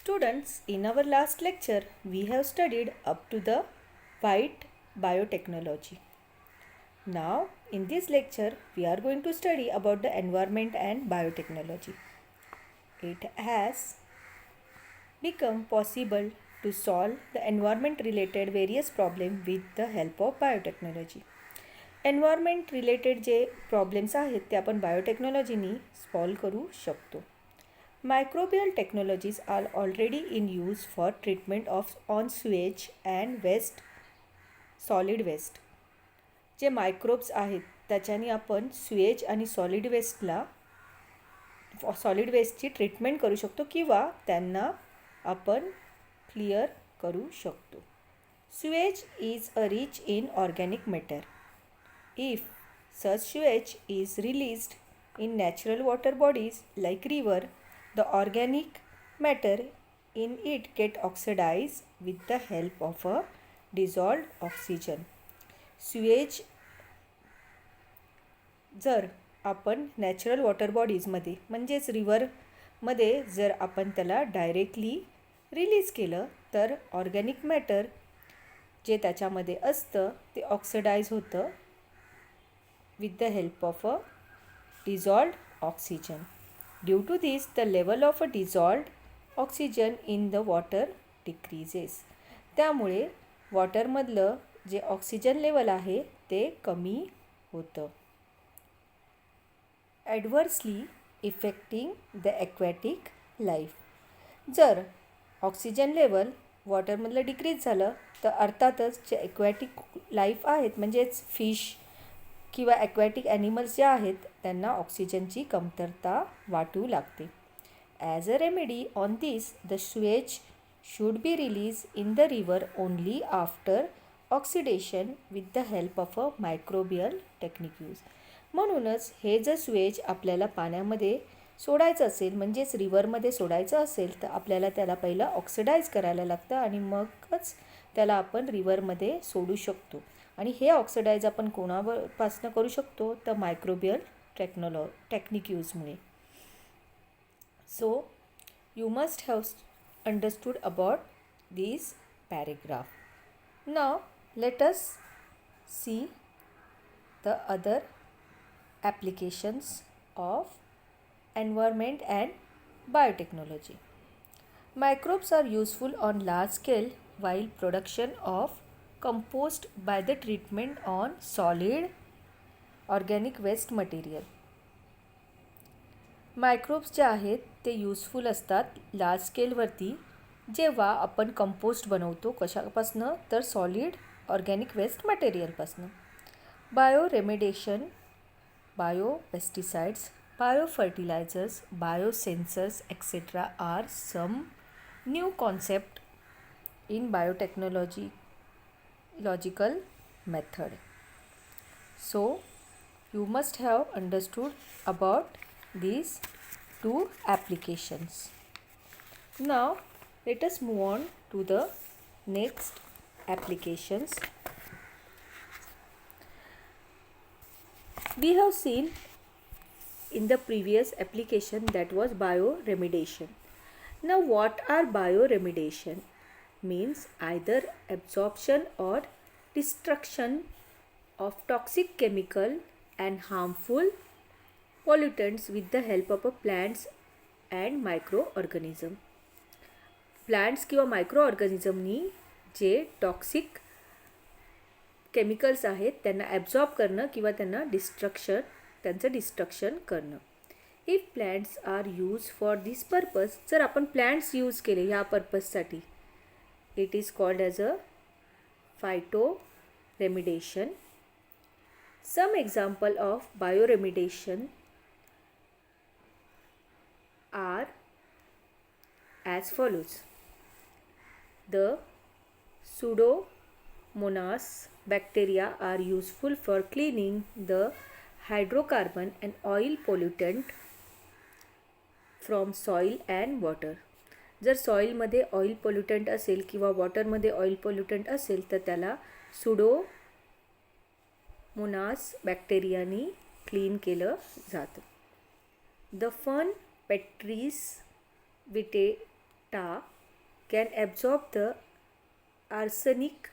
Students, in our last lecture, we have studied up to the white biotechnology. Now, in this lecture, we are going to study about the environment and biotechnology. It has become possible to solve the environment related various problems with the help of biotechnology. Environment related जे problems आहेत ते आपण बायोटेक्नॉलॉजीनी solve करू शकतो. Microbial technologies are already in use for treatment on sewage and waste solid waste. जे microbes आहेत त्याच्याने आपण स्वेज आणि सॉलिड वेस्टची ट्रीटमेंट करू शकतो किंवा त्यांना आपण क्लिअर करू शकतो. Suez is a rich in organic matter. If such sewage is released in natural water bodies like river, the organic matter in it get oxidized with the help of a dissolved oxygen. Sewage जर आपण natural water बॉडीजमध्ये म्हणजेच रिव्हरमध्ये जर आपण त्याला directly release केलं तर organic matter जे त्याच्यामध्ये असतं ते ऑक्सिडाइज होतं with the help of a dissolved oxygen. Due to this, the level of a dissolved oxygen in the water decreases. त्यामुळे वॉटरमधलं जे ऑक्सिजन लेवल आहे ते कमी होतं. ॲडव्हर्सली इफेक्टिंग द ॲक्वॅटिक लाईफ. जर ऑक्सिजन लेवल वॉटरमधलं डिक्रीज झालं तर अर्थातच जे ॲक्वॅटिक लाईफ आहेत म्हणजेच फिश किंवा ॲक्वॅटिक ॲनिमल्स जे आहेत त्यांना ऑक्सिजनची कमतरता वाटू लागते. As a remedy on this the Suez should be release in the river only after oxidation with the help of a microbial technique use. म्हणूनच हे जर स्वेज आपल्याला पाण्यामध्ये सोडायचं असेल म्हणजेच रिव्हरमध्ये सोडायचं असेल तर आपल्याला त्याला पहिलं ऑक्सिडाईज करायला लागतं आणि मगच त्याला आपण रिव्हरमध्ये सोडू शकतो. आणि हे ऑक्सिडाईज आपण कोणापासून करू शकतो तर मायक्रोबियल टेक्निक यूजमुळे. So you must have understood about this paragraph. Now let us see the other applications of environment and biotechnology. Microbes are useful on large scale while production of compost by the treatment on solid organic waste material. Microbes जे आहेत ते useful असतात large स्केलवरती जेव्हा आपण compost बनवतो कशापासनं तर solid organic waste मटेरियलपासनं. Bioremediation, biopesticides, biofertilizers, biosensors etcetera are some new concept in biotechnological method. So you must have understood about these two applications. Now let us move on to the next applications. We have seen in the previous application that was bioremediation. Now what are bioremediation? Means either absorption or destruction of toxic chemical and harmful pollutants with the help of a plants and microorganism. Plants किंवा मायक्रोऑर्गॅनिझमनी जे toxic chemicals आहेत त्यांना absorb करणं किंवा त्यांचं destruction करणं. If plants are use for this purpose, जर आपण प्लांट्स यूज केले ह्या पर्पजसाठी it is called as a phytoremediation. Some example of bioremediation are as follows. The Pseudomonas bacteria are useful for cleaning the hydrocarbon and oil pollutant from soil and water. जर सॉईलमध्ये oil pollutant असेल किंवा वॉटरमध्ये oil pollutant असेल तर त्याला Pseudomonas बॅक्टेरियानी clean केलं जातं. The fern Pteris vittata can absorb the arsenic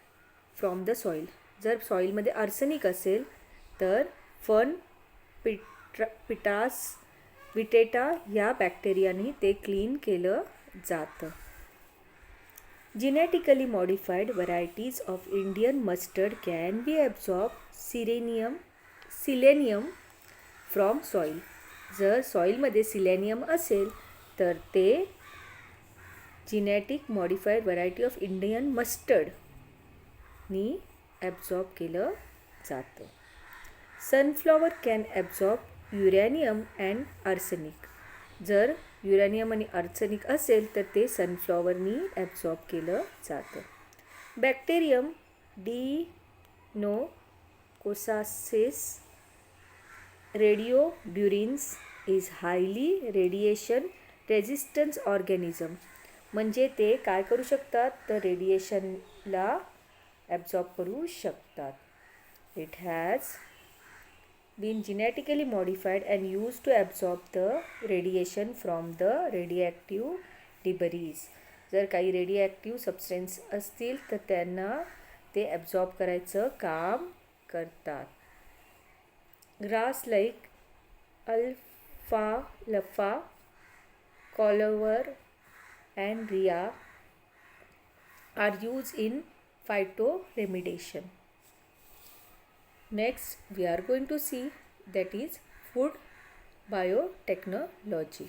from the soil. जर सॉईलमध्ये आर्सनिक असेल तर फन विटेटा ह्या बॅक्टेरियानी ते क्लीन केलं जातं. Genetically modified varieties of Indian mustard can be absorb selenium from soil. जर सॉईलमध्ये सिलेनियम असेल तर ते genetic modified variety of Indian मस्टर्डनी ॲब्झॉर्ब केलं जातं. Sunflower can absorb uranium and arsenic. जर युरॅनियम आणि आर्सेनिक असेल तर ते सनफ्लॉवरनी ॲब्झॉर्ब केलं जातं. Bacterium Deinococcus radiodurans is highly radiation resistance organism. म्हणजे ते काय करू शकतात तर रेडिएशनला ॲब्झॉर्ब करू शकतात. It has been genetically modified and used to absorb the radiation from the radioactive debris. जर काही रेडिओॲक्टिव्ह सबस्टन्स असतील तर त्यांना ते ॲब्झॉर्ब करायचं काम करतात. ग्रास लाईक अल्फाल्फा, clover and rhea are used in phytoremediation. Next we are going to see that is food biotechnology.